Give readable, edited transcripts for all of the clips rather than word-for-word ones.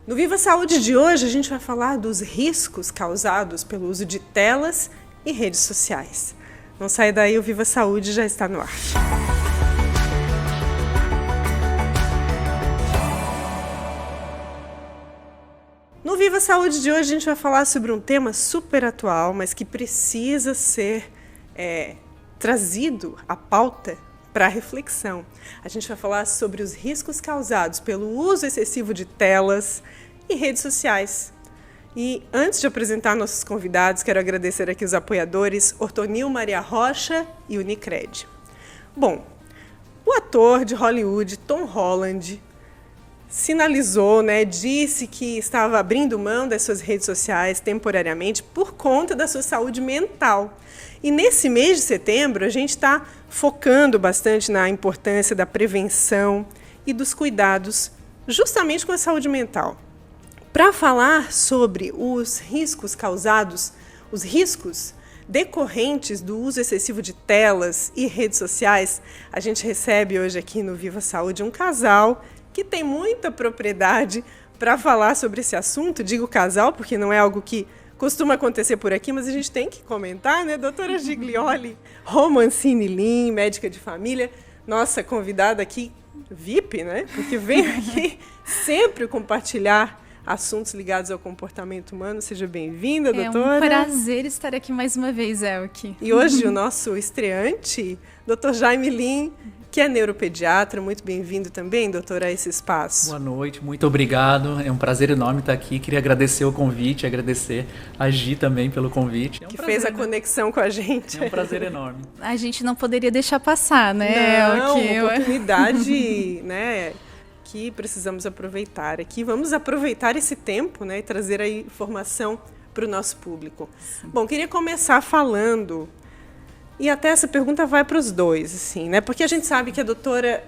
No Viva Saúde de hoje, a gente vai falar dos riscos causados pelo uso de telas e redes sociais. Não sai daí, o Viva Saúde já está no ar. No Viva Saúde de hoje, a gente vai falar sobre um tema super atual, mas que precisa ser trazido à pauta para reflexão. A gente vai falar sobre os riscos causados pelo uso excessivo de telas e redes sociais. E antes de apresentar nossos convidados, quero agradecer aqui os apoiadores Ortonil Maria Rocha e Unicred. Bom, o ator de Hollywood, Tom Holland, sinalizou, disse que estava abrindo mão das suas redes sociais temporariamente por conta da sua saúde mental. E nesse mês de setembro, a gente está focando bastante na importância da prevenção e dos cuidados justamente com a saúde mental. Para falar sobre os riscos causados, os riscos decorrentes do uso excessivo de telas e redes sociais, a gente recebe hoje aqui no Viva Saúde um casal que tem muita propriedade para falar sobre esse assunto. Digo casal porque não é algo que costuma acontecer por aqui, mas a gente tem que comentar, né? Doutora Giglioli Romancini Lim, médica de família, nossa convidada aqui, VIP, né? Porque vem aqui sempre compartilhar assuntos ligados ao comportamento humano. Seja bem-vinda, doutora. É um prazer estar aqui mais uma vez, Elke. E hoje o nosso estreante, doutor Jaime Lim, que é neuropediatra. Muito bem-vindo também, doutora, a esse espaço. Boa noite, muito obrigado. É um prazer enorme estar aqui. Queria agradecer o convite, agradecer a Gi também pelo convite. Que fez a conexão com a gente. É um prazer enorme. A gente não poderia deixar passar, né? Não, uma oportunidade, que precisamos aproveitar aqui. Vamos aproveitar esse tempo, e trazer a informação para o nosso público. Sim. Bom, queria começar falando. E até essa pergunta vai para os dois, assim, porque a gente sabe que a doutora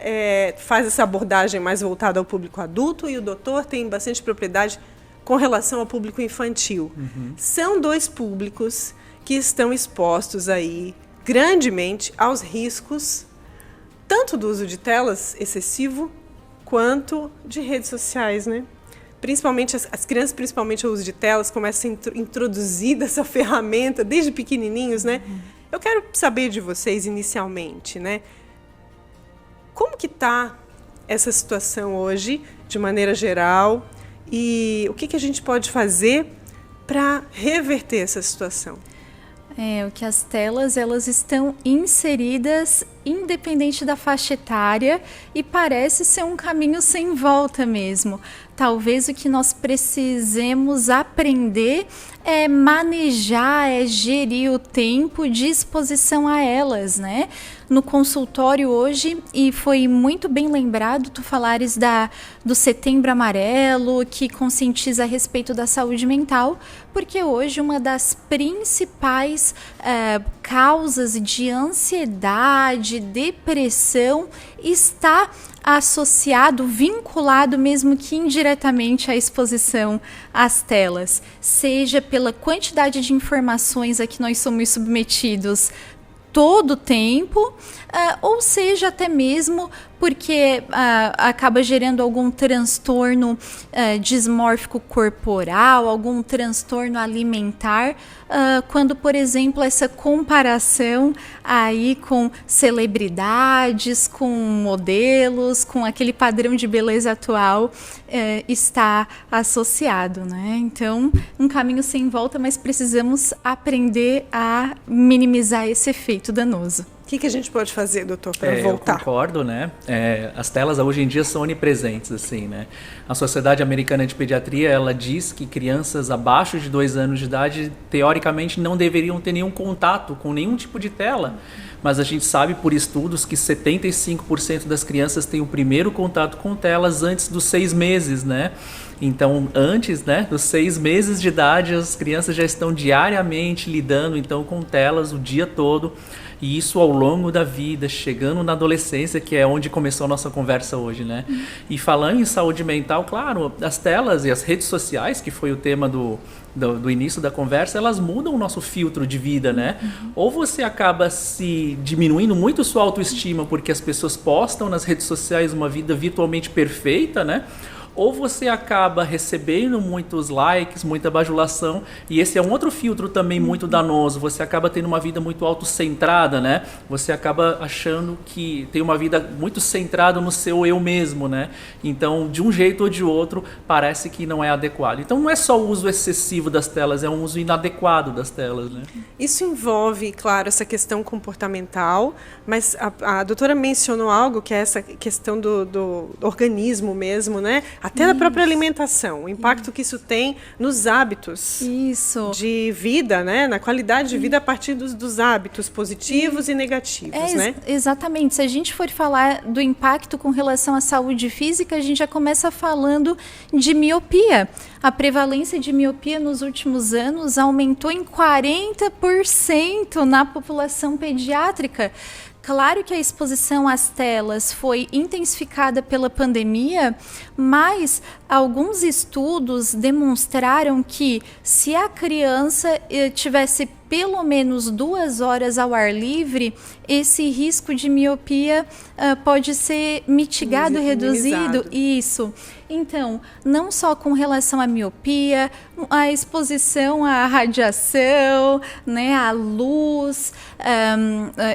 faz essa abordagem mais voltada ao público adulto e o doutor tem bastante propriedade com relação ao público infantil. Uhum. São dois públicos que estão expostos aí grandemente aos riscos, tanto do uso de telas excessivo, quanto de redes sociais, Principalmente as crianças, principalmente o uso de telas, começam a introduzir essa ferramenta desde pequenininhos, Uhum. Eu quero saber de vocês inicialmente, como que está essa situação hoje, de maneira geral, e o que a gente pode fazer para reverter essa situação? O que as telas, elas estão inseridas independente da faixa etária e parece ser um caminho sem volta mesmo. Talvez o que nós precisemos aprender é manejar, é gerir o tempo de exposição a elas, No consultório hoje, e foi muito bem lembrado tu falares do Setembro Amarelo, que conscientiza a respeito da saúde mental, porque hoje uma das principais causas de ansiedade, depressão, está associado, vinculado mesmo que indiretamente à exposição às telas, seja pela quantidade de informações a que nós somos submetidos todo o tempo, ou seja até mesmo porque acaba gerando algum transtorno dismórfico corporal, algum transtorno alimentar, quando, por exemplo, essa comparação aí com celebridades, com modelos, com aquele padrão de beleza atual está associado, Então, um caminho sem volta, mas precisamos aprender a minimizar esse efeito danoso. O que a gente pode fazer, doutor, para voltar? Eu concordo, as telas hoje em dia são onipresentes, assim, A Sociedade Americana de Pediatria, ela diz que crianças abaixo de 2 anos de idade, teoricamente, não deveriam ter nenhum contato com nenhum tipo de tela. Mas a gente sabe por estudos que 75% das crianças têm o primeiro contato com telas antes dos 6 meses, Então, antes, dos 6 meses de idade, as crianças já estão diariamente lidando, então, com telas o dia todo. E isso ao longo da vida, chegando na adolescência, que é onde começou a nossa conversa hoje, E falando em saúde mental, claro, as telas e as redes sociais, que foi o tema do início da conversa, elas mudam o nosso filtro de vida, Ou você acaba se diminuindo muito sua autoestima porque as pessoas postam nas redes sociais uma vida virtualmente perfeita, ou você acaba recebendo muitos likes, muita bajulação, e esse é um outro filtro também muito danoso. Você acaba tendo uma vida muito autocentrada, né? Você acaba achando que tem uma vida muito centrada no seu eu mesmo, né? Então, de um jeito ou de outro, parece que não é adequado. Então, não é só o uso excessivo das telas, é um uso inadequado das telas, né? Isso envolve, claro, essa questão comportamental, mas a doutora mencionou algo que é essa questão do organismo mesmo, né? Até da própria alimentação, o impacto que isso tem nos hábitos de vida, né? Na qualidade de vida a partir dos hábitos positivos e negativos, né? Exatamente. Se a gente for falar do impacto com relação à saúde física, a gente já começa falando de miopia. A prevalência de miopia nos últimos anos aumentou em 40% na população pediátrica. Claro que a exposição às telas foi intensificada pela pandemia, mas alguns estudos demonstraram que se a criança tivesse pelo menos 2 horas ao ar livre, esse risco de miopia pode ser mitigado, reduzido. Isso. Então, não só com relação à miopia, a exposição à radiação, né, à luz,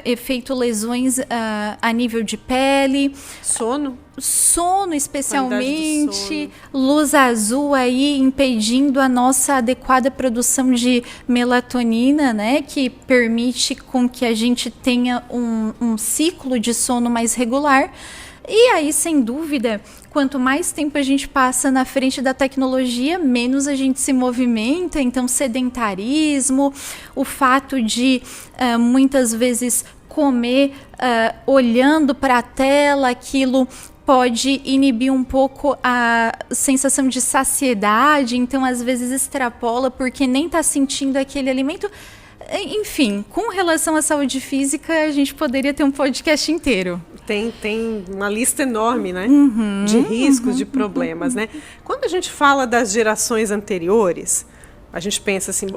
efeito lesões a nível de pele. Sono especialmente, luz azul aí impedindo a nossa adequada produção de melatonina, né, que permite com que a gente tenha um ciclo de sono mais regular. E aí, sem dúvida, quanto mais tempo a gente passa na frente da tecnologia, menos a gente se movimenta. Então, sedentarismo, o fato de muitas vezes comer olhando para a tela, aquilo pode inibir um pouco a sensação de saciedade, então às vezes extrapola porque nem está sentindo aquele alimento. Enfim, com relação à saúde física, a gente poderia ter um podcast inteiro. Tem uma lista enorme, né? De riscos, de problemas, né? Quando a gente fala das gerações anteriores, a gente pensa assim,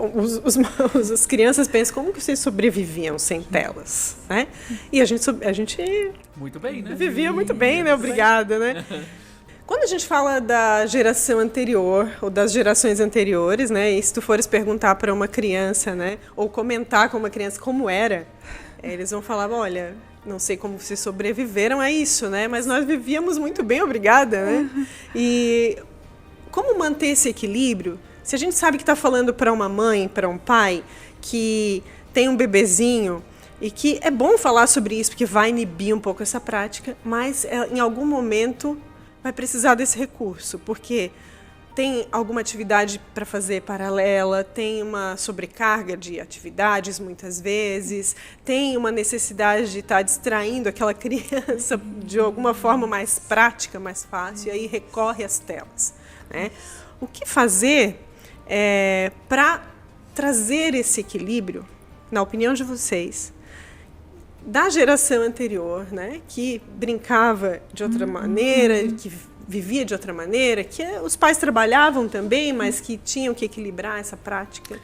as crianças pensam como que vocês sobreviviam sem telas, né? E a gente muito bem, né? Vivia muito bem, né? Obrigada, né? Quando a gente fala da geração anterior ou das gerações anteriores, né? E se tu fores perguntar para uma criança, né? Ou comentar com uma criança como era, eles vão falar, olha, não sei como vocês sobreviveram a isso, né? Mas nós vivíamos muito bem, obrigada, né? E como manter esse equilíbrio? Se a gente sabe que está falando para uma mãe, para um pai que tem um bebezinho e que é bom falar sobre isso porque vai inibir um pouco essa prática, mas em algum momento vai precisar desse recurso, porque tem alguma atividade para fazer paralela, tem uma sobrecarga de atividades muitas vezes, tem uma necessidade de estar distraindo aquela criança de alguma forma mais prática, mais fácil, e aí recorre às telas, né? O que fazer para trazer esse equilíbrio, na opinião de vocês, da geração anterior, né, que brincava de outra maneira, que vivia de outra maneira, que os pais trabalhavam também, mas que tinham que equilibrar essa prática,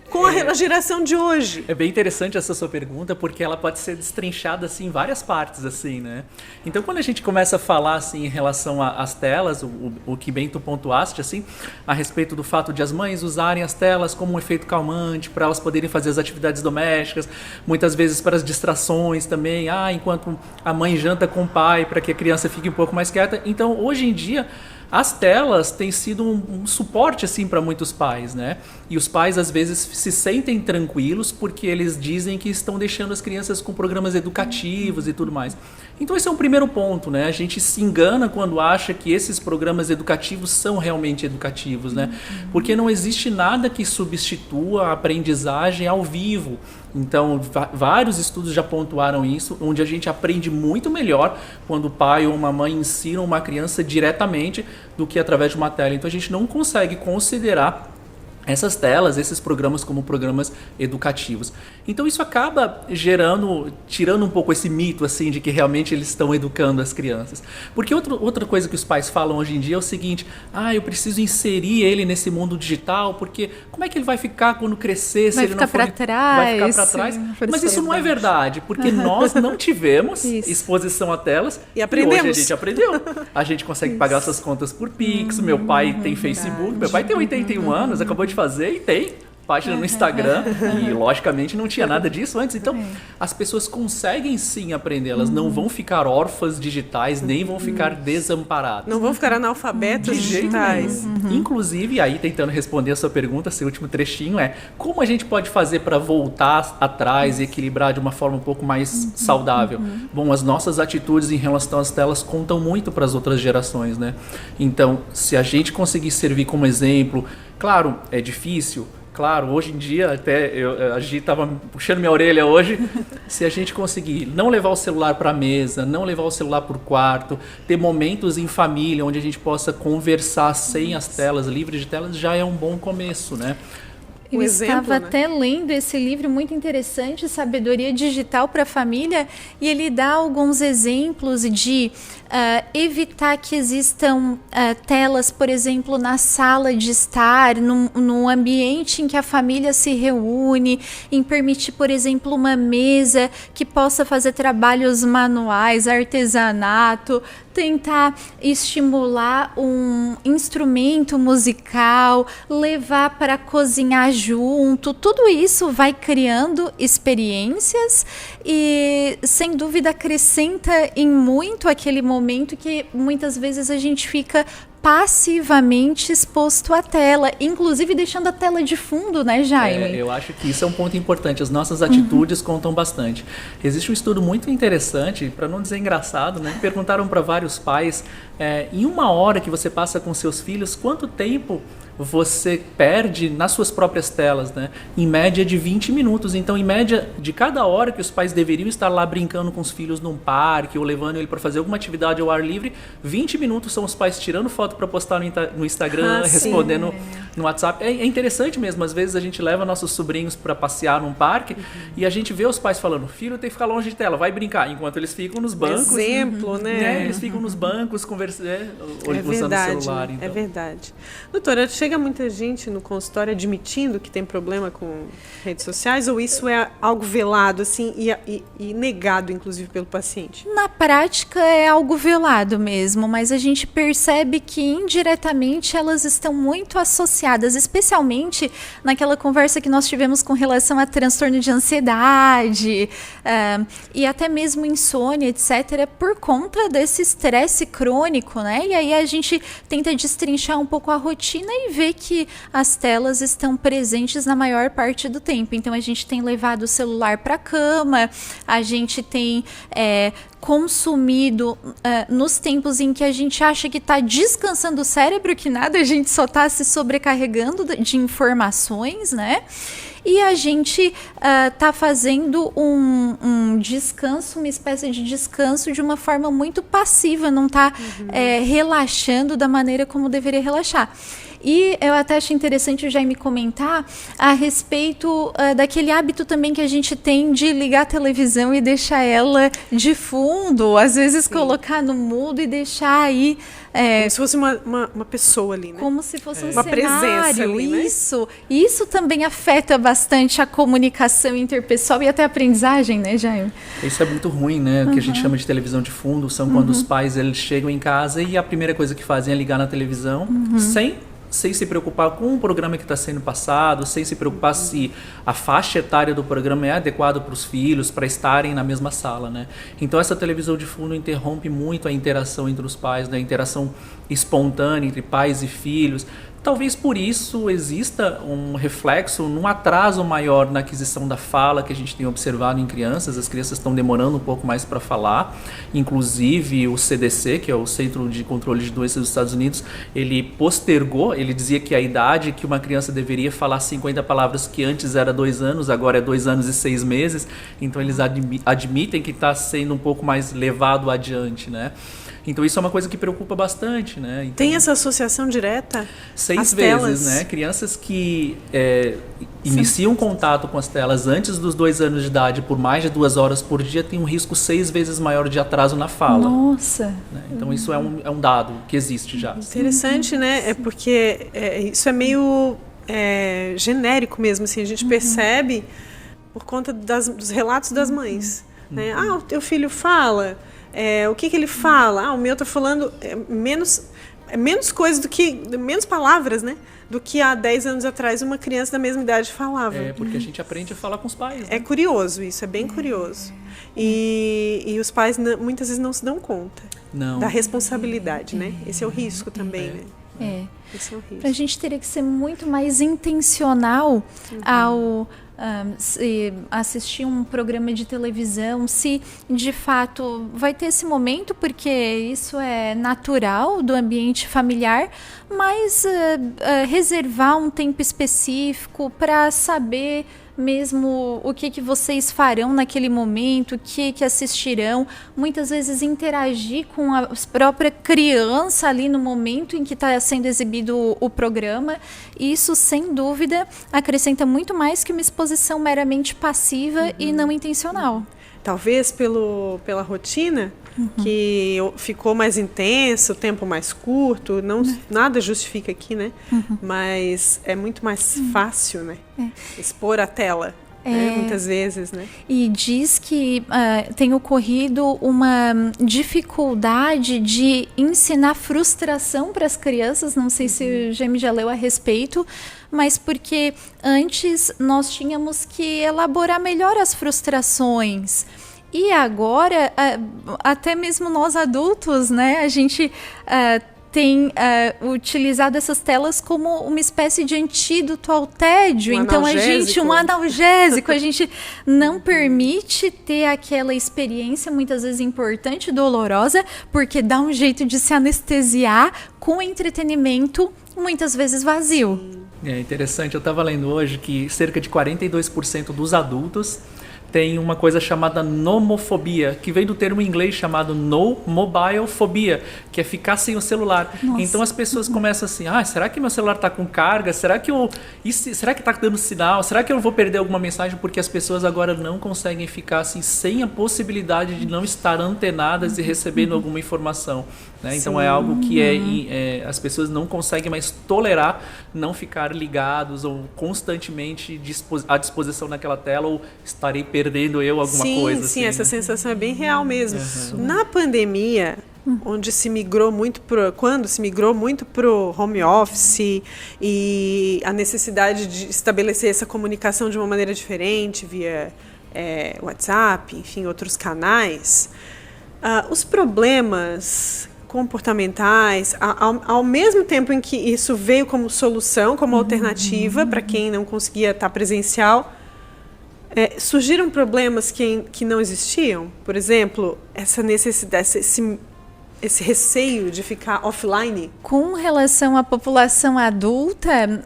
com a geração de hoje? É bem interessante essa sua pergunta, porque ela pode ser destrinchada assim, em várias partes, assim, né? Então, quando a gente começa a falar assim, em relação às telas, o que bem tu pontuaste, assim, a respeito do fato de as mães usarem as telas como um efeito calmante, para elas poderem fazer as atividades domésticas, muitas vezes para as distrações também, enquanto a mãe janta com o pai, para que a criança fique um pouco mais quieta. Então, hoje em dia, as telas têm sido um suporte assim para muitos pais, né? E os pais às vezes se sentem tranquilos porque eles dizem que estão deixando as crianças com programas educativos e tudo mais. Então esse é um primeiro ponto, né? A gente se engana quando acha que esses programas educativos são realmente educativos, né? Porque não existe nada que substitua a aprendizagem ao vivo. Então, vários estudos já pontuaram isso, onde a gente aprende muito melhor quando o pai ou uma mãe ensinam uma criança diretamente do que através de uma tela. Então, a gente não consegue considerar essas telas, esses programas como programas educativos. Então isso acaba tirando um pouco esse mito assim de que realmente eles estão educando as crianças. Porque outra coisa que os pais falam hoje em dia é o seguinte: eu preciso inserir ele nesse mundo digital, porque como é que ele vai ficar quando crescer? Vai ficar para trás. Vai ficar para trás. Mas isso não é verdade, porque nós não tivemos exposição a telas e aprendemos. Hoje a gente aprendeu. A gente consegue pagar essas contas por Pix, meu pai tem Facebook, meu pai tem 81 anos, acabou de fazer e tem página no Instagram e logicamente não tinha nada disso antes. Então as pessoas conseguem sim aprender, elas não vão ficar órfãs digitais, nem vão ficar desamparadas. Não vão ficar analfabetas digitais. Inclusive, aí tentando responder a sua pergunta, seu último trechinho como a gente pode fazer para voltar atrás e equilibrar de uma forma um pouco mais saudável? Bom, as nossas atitudes em relação às telas contam muito para as outras gerações, né? Então, se a gente conseguir servir como exemplo, claro, é difícil. Claro, hoje em dia, até a Gi estava puxando minha orelha hoje, se a gente conseguir não levar o celular para a mesa, não levar o celular para o quarto, ter momentos em família onde a gente possa conversar sem as telas, livre de telas, já é um bom começo, né? Eu estava até lendo esse livro muito interessante, Sabedoria Digital para a Família, e ele dá alguns exemplos de evitar que existam telas, por exemplo, na sala de estar, num ambiente em que a família se reúne, em permitir, por exemplo, uma mesa que possa fazer trabalhos manuais, artesanato, tentar estimular um instrumento musical, levar para cozinhar junto. Tudo isso vai criando experiências e, sem dúvida, acrescenta em muito aquele momento que muitas vezes a gente fica passivamente exposto à tela, inclusive deixando a tela de fundo, né, Jaime? Eu acho que isso é um ponto importante. As nossas atitudes contam bastante. Existe um estudo muito interessante, para não dizer engraçado, né? Perguntaram para vários pais, em 1 hora que você passa com seus filhos, quanto tempo você perde nas suas próprias telas, né? Em média de 20 minutos. Então, em média, de cada hora que os pais deveriam estar lá brincando com os filhos num parque ou levando ele para fazer alguma atividade ao ar livre, 20 minutos são os pais tirando foto para postar no Instagram, respondendo no WhatsApp. É interessante mesmo. Às vezes a gente leva nossos sobrinhos para passear num parque e a gente vê os pais falando: filho, tem que ficar longe de tela, vai brincar. Enquanto eles ficam nos bancos. Exemplo, né? Eles ficam nos bancos conversando, usando o celular. Então. É verdade. Doutora, chega muita gente no consultório admitindo que tem problema com redes sociais, ou isso é algo velado assim e negado, inclusive, pelo paciente? Na prática é algo velado mesmo, mas a gente percebe que indiretamente elas estão muito associadas, especialmente naquela conversa que nós tivemos com relação a transtorno de ansiedade e até mesmo insônia, etc., por conta desse estresse crônico, né? E aí a gente tenta destrinchar um pouco a rotina e ver que as telas estão presentes na maior parte do tempo. Então a gente tem levado o celular para a cama, a gente tem consumido nos tempos em que a gente acha que está descansando o cérebro, que nada, a gente só está se sobrecarregando de informações, né? E a gente está fazendo um descanso, uma espécie de descanso de uma forma muito passiva, não está relaxando da maneira como deveria relaxar. E eu até acho interessante o Jaime comentar a respeito daquele hábito também que a gente tem de ligar a televisão e deixar ela de fundo, às vezes colocar no mudo e deixar aí... como se fosse uma pessoa ali, né? Como se fosse um uma cenário, presença ali, né? Isso também afeta bastante a comunicação interpessoal e até a aprendizagem, né, Jaime? Isso é muito ruim, né? O que a gente chama de televisão de fundo são quando os pais eles chegam em casa e a primeira coisa que fazem é ligar na televisão sem se preocupar com o programa que está sendo passado, sem se preocupar se a faixa etária do programa é adequada para os filhos, para estarem na mesma sala, né? Então essa televisão de fundo interrompe muito a interação entre os pais, né? A interação espontânea entre pais e filhos. Talvez por isso exista um reflexo num atraso maior na aquisição da fala que a gente tem observado em crianças. As crianças estão demorando um pouco mais para falar. Inclusive o CDC, que é o Centro de Controle de Doenças dos Estados Unidos, ele postergou, ele dizia que a idade que uma criança deveria falar 50 palavras, que antes era 2 anos, agora é 2 anos e 6 meses. Então eles admitem que está sendo um pouco mais levado adiante, né? Então isso é uma coisa que preocupa bastante, né? Então, tem essa associação direta? 6 às vezes, telas? né? Crianças que iniciam contato com as telas antes dos 2 anos de idade por mais de 2 horas por dia têm um risco 6 vezes maior de atraso na fala. Nossa! Né? Então isso é um dado que existe já. Interessante, né? É porque isso é meio genérico mesmo, assim, a gente percebe por conta dos relatos das mães. Né? O teu filho fala, o que ele fala? O meu está falando menos coisa menos palavras, né? Do que há 10 anos atrás uma criança da mesma idade falava. Porque a gente aprende a falar com os pais. Né? É curioso isso, é bem curioso. E os pais muitas vezes não se dão conta da responsabilidade, né? Esse é o risco também, né? Esse é o risco. A gente teria que ser muito mais intencional ao se assistir um programa de televisão, se de fato vai ter esse momento, porque isso é natural do ambiente familiar, mas reservar um tempo específico para saber mesmo o que vocês farão naquele momento, o que assistirão, muitas vezes interagir com a própria criança ali no momento em que está sendo exibido o programa. Isso, sem dúvida, acrescenta muito mais que uma exposição meramente passiva e não intencional. Talvez pela rotina, que ficou mais intenso, o tempo mais curto, nada justifica aqui, né? Mas é muito mais fácil, né? Expor a tela, muitas vezes, né? E diz que tem ocorrido uma dificuldade de ensinar frustração para as crianças, não sei se o Jaime já leu a respeito, mas porque antes nós tínhamos que elaborar melhor as frustrações. E agora, até mesmo nós adultos, né, a gente tem utilizado essas telas como uma espécie de antídoto ao tédio. Então um analgésico, a gente não permite ter aquela experiência muitas vezes importante, dolorosa, porque dá um jeito de se anestesiar com entretenimento muitas vezes vazio. É interessante, eu estava lendo hoje que cerca de 42% dos adultos tem uma coisa chamada nomofobia, que vem do termo em inglês chamado no mobile phobia, que é ficar sem o celular. Nossa. Então as pessoas começam assim, será que meu celular está com carga? Será que está dando sinal? Será que eu vou perder alguma mensagem? Porque as pessoas agora não conseguem ficar assim sem a possibilidade de não estar antenadas e recebendo alguma informação. Né? Então é algo que as pessoas não conseguem mais tolerar não ficar ligados ou constantemente à disposição naquela tela, ou estarei perdendo alguma coisa. Sim, assim, essa né? sensação é bem real mesmo. Na pandemia, onde se migrou muito quando se migrou muito para o home office e a necessidade de estabelecer essa comunicação de uma maneira diferente via WhatsApp, enfim, outros canais, os problemas comportamentais, ao mesmo tempo em que isso veio como solução, como alternativa para quem não conseguia estar presencial, surgiram problemas que não existiam. Por exemplo, essa necessidade, esse receio de ficar offline. Com relação à população adulta,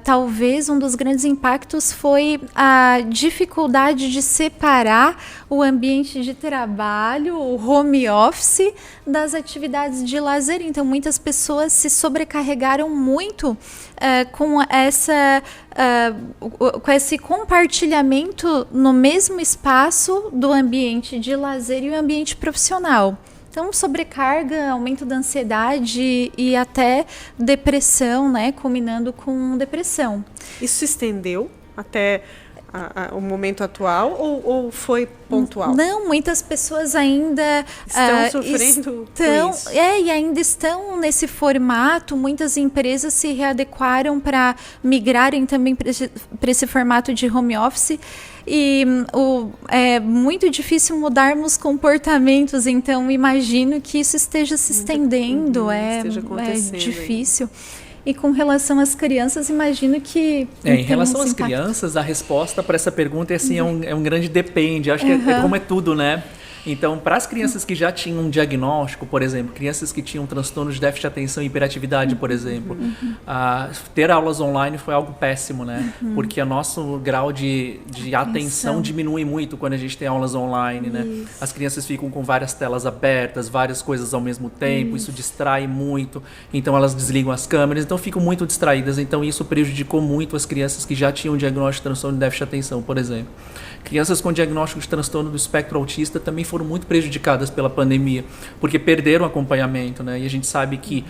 talvez um dos grandes impactos foi a dificuldade de separar o ambiente de trabalho, o home office, das atividades de lazer. Então, muitas pessoas se sobrecarregaram muito com esse compartilhamento no mesmo espaço do ambiente de lazer e o ambiente profissional. Então, sobrecarga, aumento da ansiedade e até depressão, né? Culminando com depressão. Isso se estendeu até o momento atual ou foi pontual? Não, muitas pessoas ainda estão sofrendo com isso. E ainda estão nesse formato. Muitas empresas se readequaram para migrarem também para esse formato de home office. E é muito difícil mudarmos comportamentos, então imagino que isso esteja se estendendo, é difícil. E com relação às crianças, imagino que... em relação às crianças, a resposta para essa pergunta é um grande depende. Acho que é como é tudo, né? Então, para as crianças que já tinham um diagnóstico, por exemplo, crianças que tinham transtorno de déficit de atenção e hiperatividade, por exemplo, ter aulas online foi algo péssimo, né? Porque o nosso grau de atenção diminui muito quando a gente tem aulas online, né? As crianças ficam com várias telas abertas, várias coisas ao mesmo tempo, isso distrai muito, então elas desligam as câmeras, então ficam muito distraídas, então isso prejudicou muito as crianças que já tinham diagnóstico de transtorno de déficit de atenção, por exemplo. Crianças com diagnóstico de transtorno do espectro autista também foram muito prejudicadas pela pandemia, porque perderam acompanhamento, né? E a gente sabe que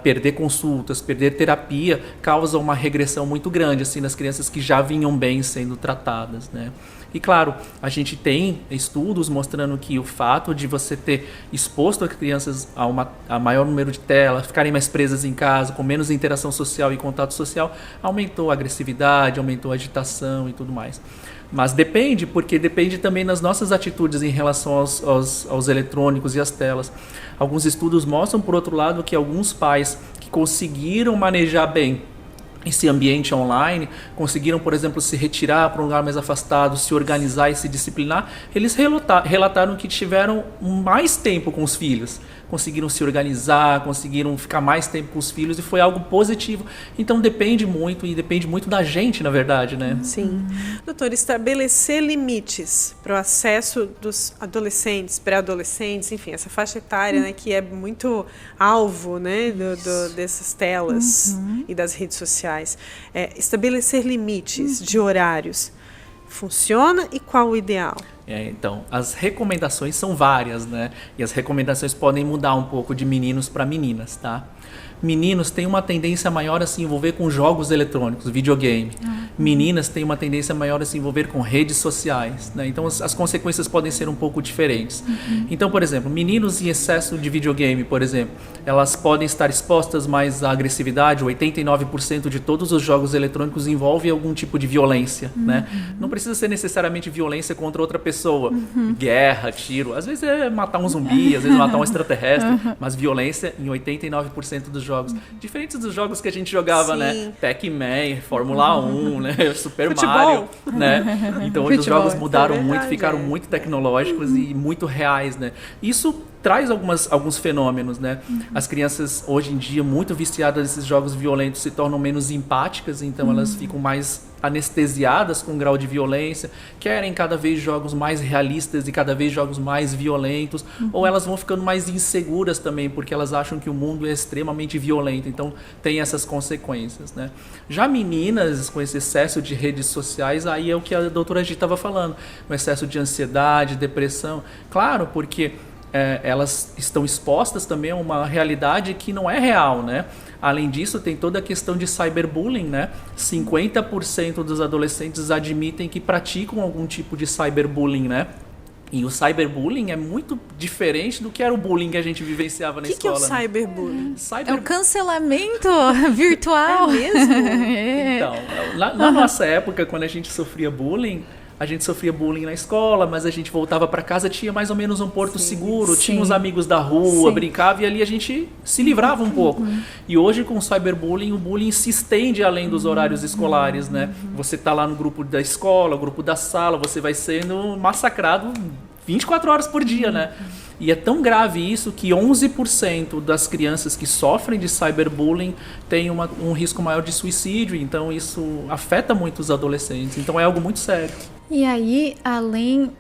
perder consultas, perder terapia causa uma regressão muito grande assim, nas crianças que já vinham bem sendo tratadas, né? E claro, a gente tem estudos mostrando que o fato de você ter exposto as crianças a maior número de telas, ficarem mais presas em casa, com menos interação social e contato social, aumentou a agressividade, aumentou a agitação e tudo mais. Mas porque depende também das nossas atitudes em relação aos eletrônicos e às telas. Alguns estudos mostram, por outro lado, que alguns pais que conseguiram manejar bem esse ambiente online, conseguiram, por exemplo, se retirar para um lugar mais afastado, se organizar e se disciplinar, eles relataram que tiveram mais tempo com os filhos, conseguiram se organizar, conseguiram ficar mais tempo com os filhos e foi algo positivo. Então depende muito da gente, na verdade, né? Sim. Doutor, estabelecer limites para o acesso dos adolescentes, pré-adolescentes, enfim, essa faixa etária, né, que é muito alvo, né, dessas telas e das redes sociais. Estabelecer limites de horários funciona e qual o ideal? Então, as recomendações são várias, né? E as recomendações podem mudar um pouco de meninos para meninas, tá? Meninos têm uma tendência maior a se envolver com jogos eletrônicos, videogame. Meninas têm uma tendência maior a se envolver com redes sociais, né? Então as consequências podem ser um pouco diferentes. Então, por exemplo, meninos em excesso de videogame, por exemplo, elas podem estar expostas mais à agressividade. 89% de todos os jogos eletrônicos envolvem algum tipo de violência, né? Não precisa ser necessariamente violência contra outra pessoa. Guerra, tiro. Às vezes é matar um zumbi, às vezes é matar um extraterrestre, mas violência em 89% dos jogos. Diferentes dos jogos que a gente jogava, né? Pac-Man, Fórmula 1, né? Super Mario, né? Então hoje os jogos mudaram muito, ficaram muito tecnológicos e muito reais, né? Isso traz alguns fenômenos, né? As crianças hoje em dia muito viciadas nesses jogos violentos se tornam menos empáticas, então elas ficam mais anestesiadas com o grau de violência, querem cada vez jogos mais realistas e cada vez jogos mais violentos, ou elas vão ficando mais inseguras também, porque elas acham que o mundo é extremamente violento, então tem essas consequências, né? Já meninas com esse excesso de redes sociais, aí é o que a doutora Gi estava falando, o excesso de ansiedade, depressão, claro, porque elas estão expostas também a uma realidade que não é real, né? Além disso, tem toda a questão de cyberbullying, né? 50% dos adolescentes admitem que praticam algum tipo de cyberbullying, né? E o cyberbullying é muito diferente do que era o bullying que a gente vivenciava na escola. O que é o cyberbullying? É um cancelamento virtual. É mesmo? Então, na nossa época, quando a gente sofria bullying na escola, mas a gente voltava para casa, tinha mais ou menos um porto seguro, tinha os amigos da rua, brincava e ali a gente se livrava um pouco. E hoje com o cyberbullying, o bullying se estende além dos horários escolares, né? Você tá lá no grupo da escola, grupo da sala, você vai sendo massacrado 24 horas por dia, né? E é tão grave isso que 11% das crianças que sofrem de cyberbullying têm um risco maior de suicídio, então isso afeta muito os adolescentes, então é algo muito sério. E aí, além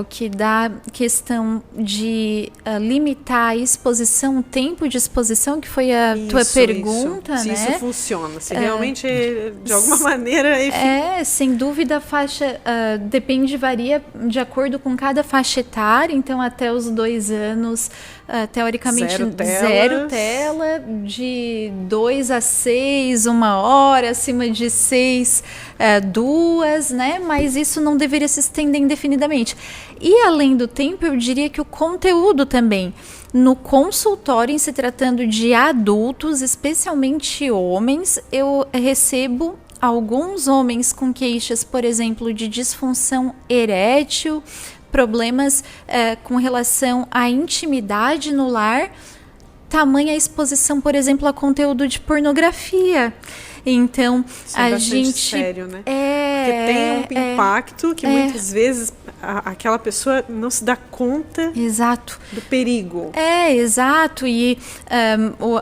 o que dá questão de limitar a exposição, o tempo de exposição, que foi a tua pergunta, se né? Se isso funciona, se realmente, de alguma maneira... sem dúvida, a faixa varia de acordo com cada faixa etária, então até os 2 anos, teoricamente, zero tela, de 2 a 6, 1 hora, acima de 6, 2, né? Mas isso não deveria se estender indefinidamente. E além do tempo, eu diria que o conteúdo também. No consultório, em se tratando de adultos, especialmente homens, eu recebo alguns homens com queixas, por exemplo, de disfunção erétil, problemas com relação à intimidade no lar, tamanha exposição, por exemplo, a conteúdo de pornografia. Então, isso é bastante sério, né? tem um impacto que muitas vezes aquela pessoa não se dá conta Exato. do perigo. Exato. E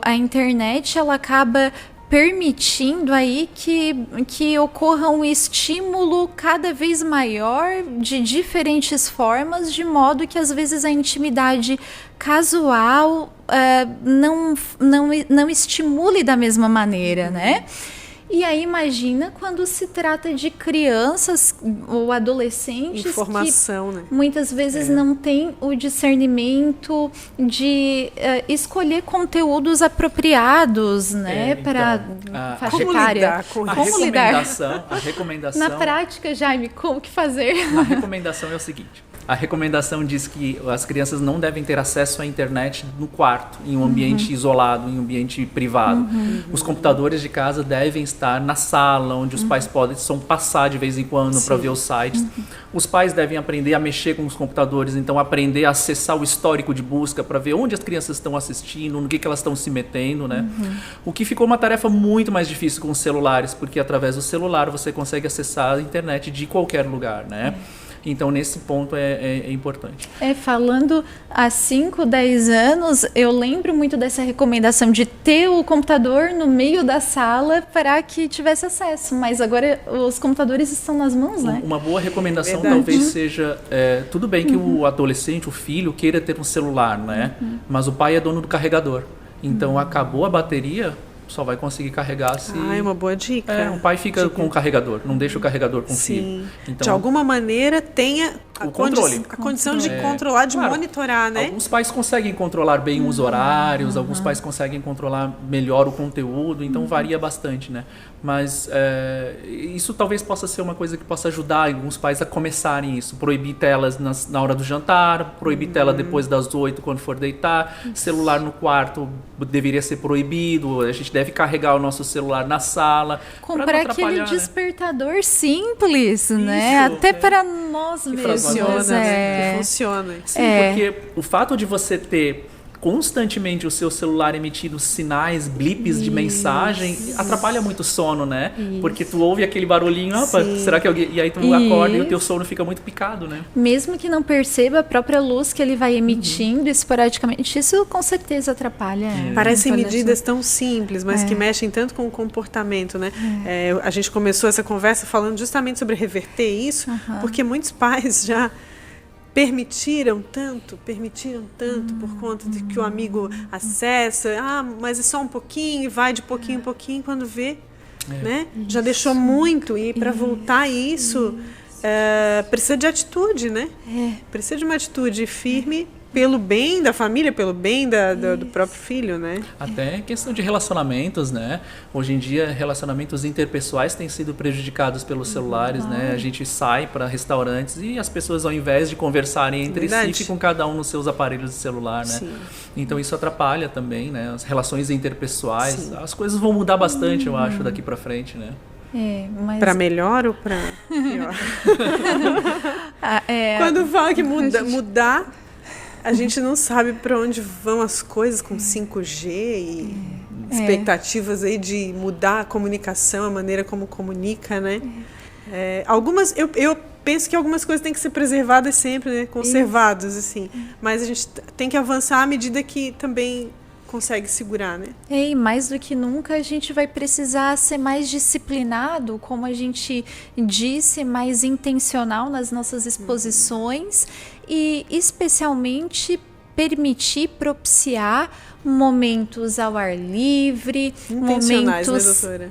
a internet, ela acaba permitindo aí que ocorra um estímulo cada vez maior de diferentes formas, de modo que às vezes a intimidade casual não estimule da mesma maneira, né? E aí imagina quando se trata de crianças ou adolescentes Informação, que né? muitas vezes não têm o discernimento de escolher conteúdos apropriados, né, para faixa etária. Como lidar? A recomendação... Na prática, Jaime, como que fazer? A recomendação é o seguinte. A recomendação diz que as crianças não devem ter acesso à internet no quarto, em um ambiente isolado, em um ambiente privado. Os computadores de casa devem estar na sala, onde os pais podem passar de vez em quando para ver os sites. Os pais devem aprender a mexer com os computadores, então aprender a acessar o histórico de busca para ver onde as crianças estão assistindo, no que elas estão se metendo, né? O que ficou uma tarefa muito mais difícil com os celulares, porque através do celular você consegue acessar a internet de qualquer lugar, né? Então, nesse ponto é importante. Falando há 5, 10 anos, eu lembro muito dessa recomendação de ter o computador no meio da sala para que tivesse acesso. Mas agora os computadores estão nas mãos, né? Uma boa recomendação talvez seja... tudo bem que o adolescente, o filho, queira ter um celular, né? Mas o pai é dono do carregador. Então, acabou a bateria... só vai conseguir carregar se... é uma boa dica. O pai fica com o carregador, não deixa o carregador com o filho. Então, de alguma maneira tenha o controle. A condição de controlar, de monitorar, né? Alguns pais conseguem controlar bem os horários, alguns pais conseguem controlar melhor o conteúdo, então varia bastante, né? Mas isso talvez possa ser uma coisa que possa ajudar alguns pais a começarem isso. Proibir telas na hora do jantar, proibir tela depois das 8 quando for deitar, celular no quarto deveria ser proibido, a gente deve carregar o nosso celular na sala. Comprar aquele despertador simples, né? Até para nós mesmos. Que funciona. Sim, porque o fato de você ter constantemente o seu celular emitindo sinais, blips de mensagem, atrapalha muito o sono, né? Porque tu ouve aquele barulhinho, será que alguém... E aí tu acorda e o teu sono fica muito picado, né? Mesmo que não perceba a própria luz que ele vai emitindo esporadicamente, isso com certeza atrapalha. Parecem medidas tão simples, mas que mexem tanto com o comportamento, né? A gente começou essa conversa falando justamente sobre reverter isso, porque muitos pais já permitiram tanto por conta de que o amigo acessa, mas é só um pouquinho, e vai de pouquinho em pouquinho, quando vê, né? Já deixou muito, e para voltar a isso, precisa de atitude, né? Precisa de uma atitude firme pelo bem da família, pelo bem do próprio filho, né? Até questão de relacionamentos, né? Hoje em dia, relacionamentos interpessoais têm sido prejudicados pelos celulares, né? A gente sai para restaurantes e as pessoas, ao invés de conversarem entre si, ficam cada um nos seus aparelhos de celular, né? Sim. Então isso atrapalha também, né? As relações interpessoais. Sim. As coisas vão mudar bastante, eu acho, daqui para frente, né? Mas... Para melhor ou para pior? Quando fala que mudar... A gente não sabe para onde vão as coisas com 5G e expectativas aí de mudar a comunicação, a maneira como comunica, né? Eu penso que algumas coisas têm que ser preservadas sempre, né? Conservadas, assim. Mas a gente tem que avançar à medida que também consegue segurar, né? E mais do que nunca a gente vai precisar ser mais disciplinado, como a gente disse, mais intencional nas nossas exposições e especialmente propiciar momentos ao ar livre, momentos, né, doutora?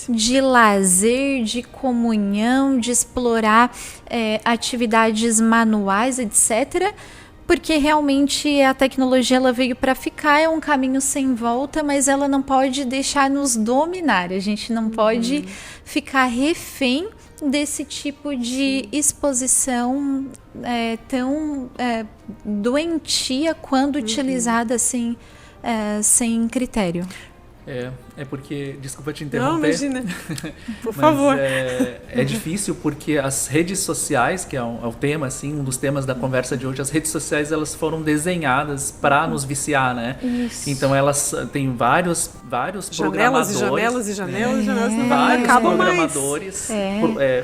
De lazer, de comunhão, de explorar atividades manuais, etc., porque realmente a tecnologia ela veio para ficar, é um caminho sem volta, mas ela não pode deixar nos dominar. A gente não pode ficar refém desse tipo de exposição tão doentia quando utilizada assim, sem critério. É porque, desculpa te interromper. Não, imagina. Por favor. É difícil porque as redes sociais, que é o tema, assim, um dos temas da conversa de hoje, as redes sociais, elas foram desenhadas para nos viciar, né? Isso. Então elas têm vários programadores. Janelas e janelas não Vários acabam programadores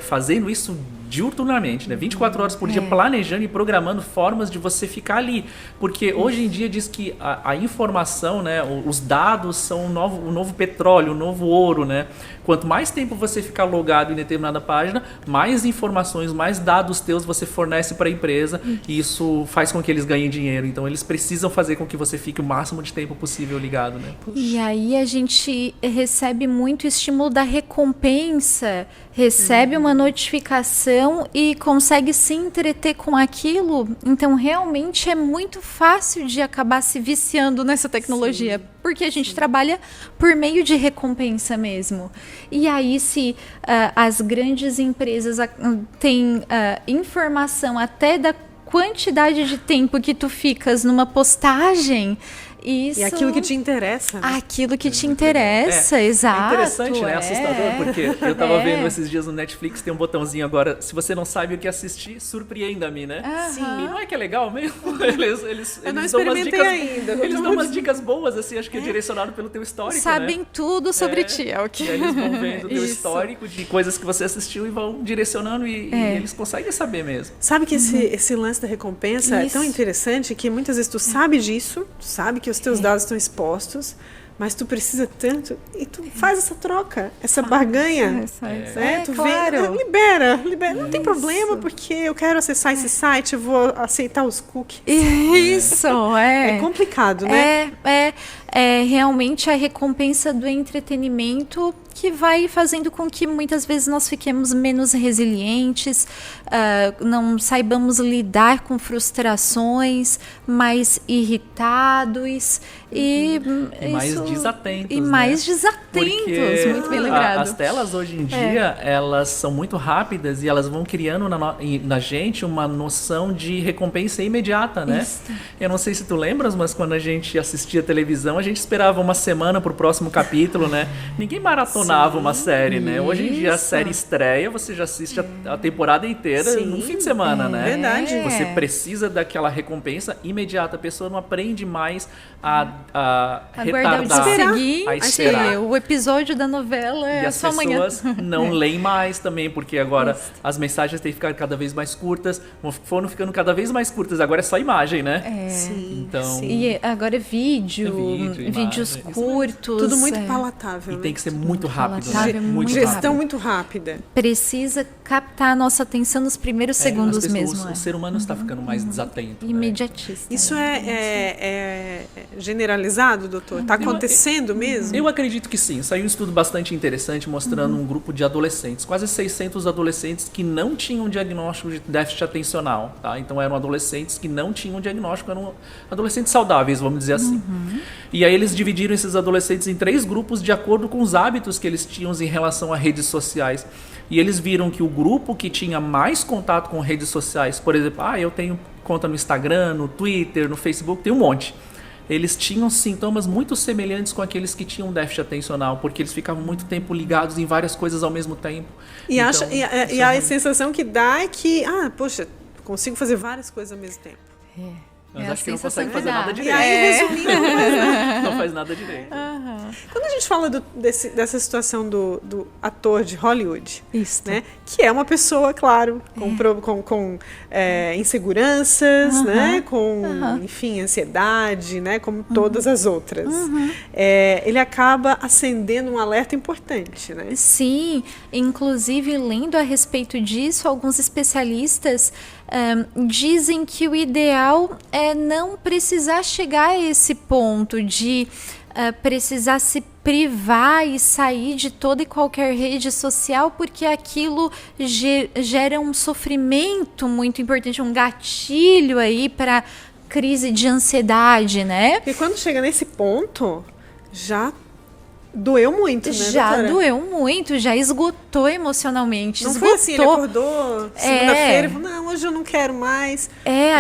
fazendo isso diuturnamente, né? 24 horas por dia, planejando e programando formas de você ficar ali. Porque hoje em dia diz que a informação, né? Os dados são o novo petróleo, o novo ouro, né? Quanto mais tempo você ficar logado em determinada página, mais informações, mais dados teus você fornece para a empresa e isso faz com que eles ganhem dinheiro. Então eles precisam fazer com que você fique o máximo de tempo possível ligado, né? E aí a gente recebe muito estímulo da recompensa, recebe uma notificação e consegue se entreter com aquilo. Então realmente é muito fácil de acabar se viciando nessa tecnologia, porque a gente trabalha por meio de recompensa mesmo. E aí se as grandes empresas têm informação até da quantidade de tempo que tu ficas numa postagem, isso... E aquilo que te interessa. Né? Aquilo que te interessa, exato. É interessante, né? Assustador, porque eu tava vendo esses dias no Netflix, tem um botãozinho agora, se você não sabe o que assistir, surpreenda-me, né? Sim. E não é que é legal mesmo? Eles Eu não dão umas experimentei dicas, ainda. eles dão umas dicas boas, assim, acho que é direcionado pelo teu histórico, Sabem né? tudo sobre ti, é o que... E aí eles vão vendo o teu Isso. histórico de coisas que você assistiu e vão direcionando e eles conseguem saber mesmo. Sabe que esse lance da recompensa é tão interessante que muitas vezes tu sabe disso, tu sabe que os teus dados estão expostos, mas tu precisa tanto e tu faz essa troca, essa barganha. Né? Tu claro. Libera. Não tem problema, porque eu quero acessar esse site, eu vou aceitar os cookies. Isso, É complicado, né? É realmente a recompensa do entretenimento que vai fazendo com que muitas vezes nós fiquemos menos resilientes, não saibamos lidar com frustrações, mais irritados e mais desatentos. E mais desatentos, porque muito bem lembrado. As telas hoje em dia, elas são muito rápidas e elas vão criando na gente uma noção de recompensa imediata, né? Isso. Eu não sei se tu lembras, mas quando a gente assistia televisão, a gente esperava uma semana pro próximo capítulo, né? Ninguém maratonava uma série, né? Hoje em dia a série estreia, você já assiste a temporada inteira no fim de semana, né? Verdade. Você precisa daquela recompensa imediata. A pessoa não aprende mais a Aguardar o retardar, dia seguinte, a esperar. o episódio da novela E é as só amanhã. pessoas não leem mais também, porque agora as mensagens têm que ficar cada vez mais curtas, foram ficando cada vez mais curtas, agora é só imagem, né? Sim. Então, E agora é vídeo, vídeos imagem, curtos. Tudo muito palatável. e né? tem que ser muito rápido, né? palatável, Muito Gestão rápido. muito rápida. Precisa captar a nossa atenção nos primeiros segundos As pessoas- mesmo. O ser humano está ficando mais desatento. Né? Imediatista. Isso é generalizado, doutor? Está acontecendo mesmo? Eu acredito que sim. Saiu um estudo bastante interessante mostrando um grupo de adolescentes, quase 600 adolescentes que não tinham diagnóstico de déficit atencional. Tá? Então eram adolescentes que não tinham diagnóstico, eram adolescentes saudáveis, vamos dizer assim. E aí eles dividiram esses adolescentes em 3 grupos de acordo com os hábitos que eles tinham em relação a redes sociais. E eles viram que o grupo que tinha mais contato com redes sociais, por exemplo, eu tenho conta no Instagram, no Twitter, no Facebook, tem um monte. Eles tinham sintomas muito semelhantes com aqueles que tinham déficit atencional, porque eles ficavam muito tempo ligados em várias coisas ao mesmo tempo. E, Então, a sensação que dá é que, poxa, consigo fazer várias coisas ao mesmo tempo. Mas a acho que não sensação consegue que fazer dá. nada E direito. aí, resumindo, Não faz nada direito. quando a gente fala dessa situação do ator de Hollywood, Isso. né, que é uma pessoa, claro, com inseguranças, né, com, enfim, ansiedade, né, como todas as outras, ele acaba acendendo um alerta importante, né? Sim, inclusive lendo a respeito disso, alguns especialistas dizem que o ideal é não precisar chegar a esse ponto de precisar se privar e sair de toda e qualquer rede social, porque aquilo gera um sofrimento muito importante, um gatilho aí para crise de ansiedade, né? Porque quando chega nesse ponto, já doeu muito, né, Já doutora? doeu muito, já esgotou emocionalmente. Não esgotou. foi assim, ele acordou segunda-feira e falou, não, hoje eu não quero mais.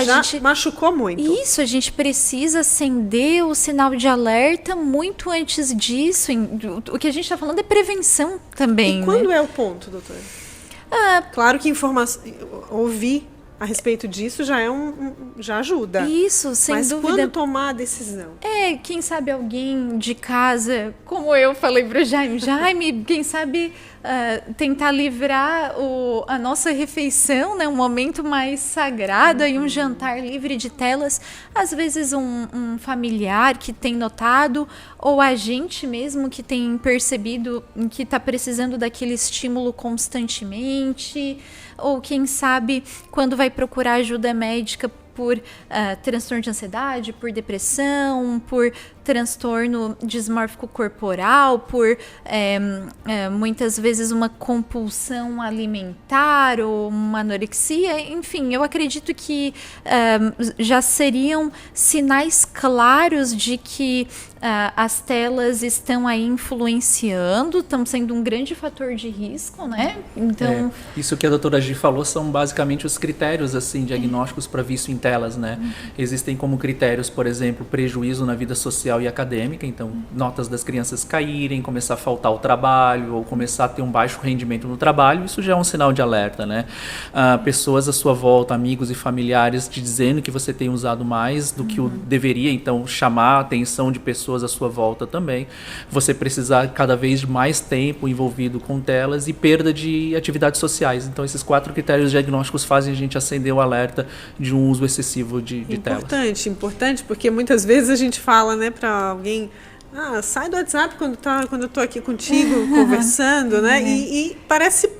Já machucou muito. Isso, a gente precisa acender o sinal de alerta muito antes disso. O que a gente está falando é prevenção também. E quando é o ponto, doutora? Claro que ouvir a respeito disso já ajuda. Isso, sem dúvida. Mas quando tomar a decisão? Quem sabe alguém de casa, como eu falei para o Jaime, quem sabe tentar livrar a nossa refeição, né, um momento mais sagrado, e um jantar livre de telas. Às vezes um familiar que tem notado, ou a gente mesmo que tem percebido que está precisando daquele estímulo constantemente, ou quem sabe quando vai procurar ajuda médica por transtorno de ansiedade, por depressão, por transtorno dismórfico corporal, por muitas vezes uma compulsão alimentar ou uma anorexia. Enfim, eu acredito que já seriam sinais claros de que as telas estão aí influenciando, estão sendo um grande fator de risco, né? Então, isso que a doutora Gi falou são basicamente os critérios assim diagnósticos para vício em telas, né? Existem como critérios, por exemplo, prejuízo na vida social e acadêmica, então notas das crianças caírem, começar a faltar ao trabalho ou começar a ter um baixo rendimento no trabalho, isso já é um sinal de alerta, né? Pessoas à sua volta, amigos e familiares te dizendo que você tem usado mais do que o deveria, então chamar a atenção de pessoas à sua volta também. Você precisar cada vez de mais tempo envolvido com telas e perda de atividades sociais. Então esses 4 critérios diagnósticos fazem a gente acender o alerta de um uso excessivo de telas. Importante, porque muitas vezes a gente fala, né, para alguém, sai do WhatsApp quando eu tô aqui contigo conversando, né? E parece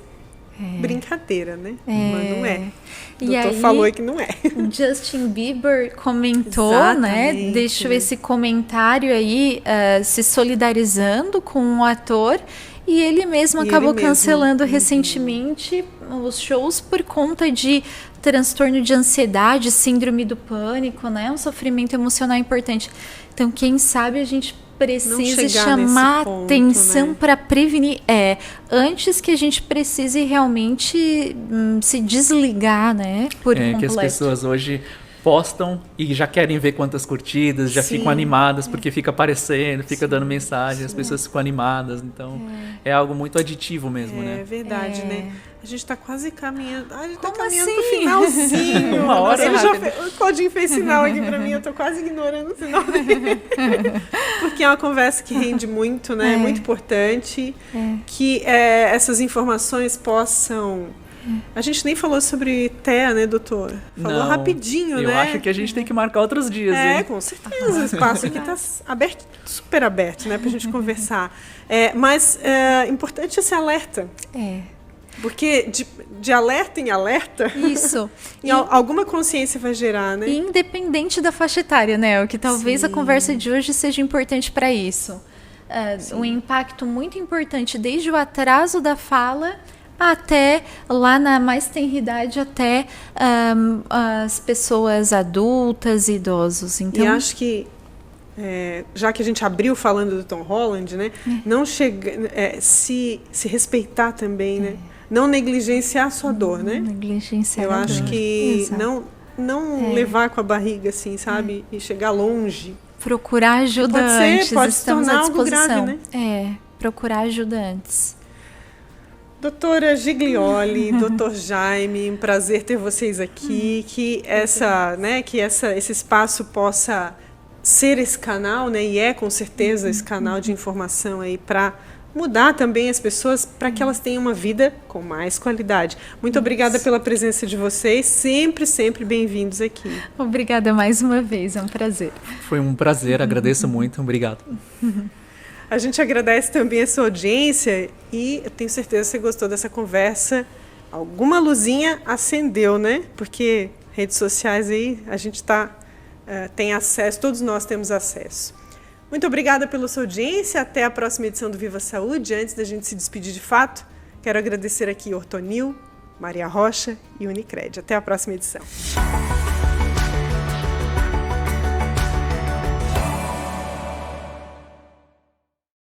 brincadeira, né? Mas não é. O doutor falou que não é. Justin Bieber comentou, né? Deixou esse comentário aí se solidarizando com o ator. E ele mesmo acabou cancelando recentemente os shows por conta de transtorno de ansiedade, síndrome do pânico, né? Um sofrimento emocional importante. Então, quem sabe a gente precisa chamar atenção, né, para prevenir. Antes que a gente precise realmente se desligar, né? Por completo. Que as pessoas hoje postam e já querem ver quantas curtidas, já ficam animadas porque fica aparecendo, fica dando mensagem, as pessoas ficam animadas, então é algo muito aditivo mesmo, né? É verdade, né? A gente tá quase caminhando. A gente tá Como caminhando assim? pro finalzinho. Uma hora o Claudinho fez sinal aqui pra mim, eu tô quase ignorando o sinal dele. Porque é uma conversa que rende muito, né? É muito importante que essas informações possam... A gente nem falou sobre TEA, né, doutora? Falou rapidinho, né? Eu acho que a gente tem que marcar outros dias, hein? Com certeza. O espaço aqui está aberto, super aberto, né, pra gente conversar. Mas é importante esse alerta. Porque de alerta em alerta, isso. Alguma consciência vai gerar, né? Independente da faixa etária, né? O que talvez a conversa de hoje seja importante para isso. Um impacto muito importante desde o atraso da fala até lá na mais tenra idade, até as pessoas adultas e idosos. Então, e acho que já que a gente abriu falando do Tom Holland, né, não se respeitar também, né, não negligenciar a sua dor, né? Negligenciar Eu acho que não levar com a barriga assim, sabe, e chegar longe. Procurar ajuda antes. Pode se tornar algo grave, né? Procurar ajuda antes. Doutora Giglioli, doutor Jaime, um prazer ter vocês aqui, que esse espaço possa ser esse canal, né, e com certeza esse canal de informação aí para mudar também as pessoas para que elas tenham uma vida com mais qualidade. Muito obrigada pela presença de vocês, sempre bem-vindos aqui. Obrigada mais uma vez, é um prazer. Foi um prazer, agradeço muito, obrigado. A gente agradece também a sua audiência e eu tenho certeza que você gostou dessa conversa. Alguma luzinha acendeu, né? Porque redes sociais aí a gente tem acesso, todos nós temos acesso. Muito obrigada pela sua audiência. Até a próxima edição do Viva Saúde. Antes da gente se despedir de fato, quero agradecer aqui Ortonil, Maria Rocha e Unicred. Até a próxima edição.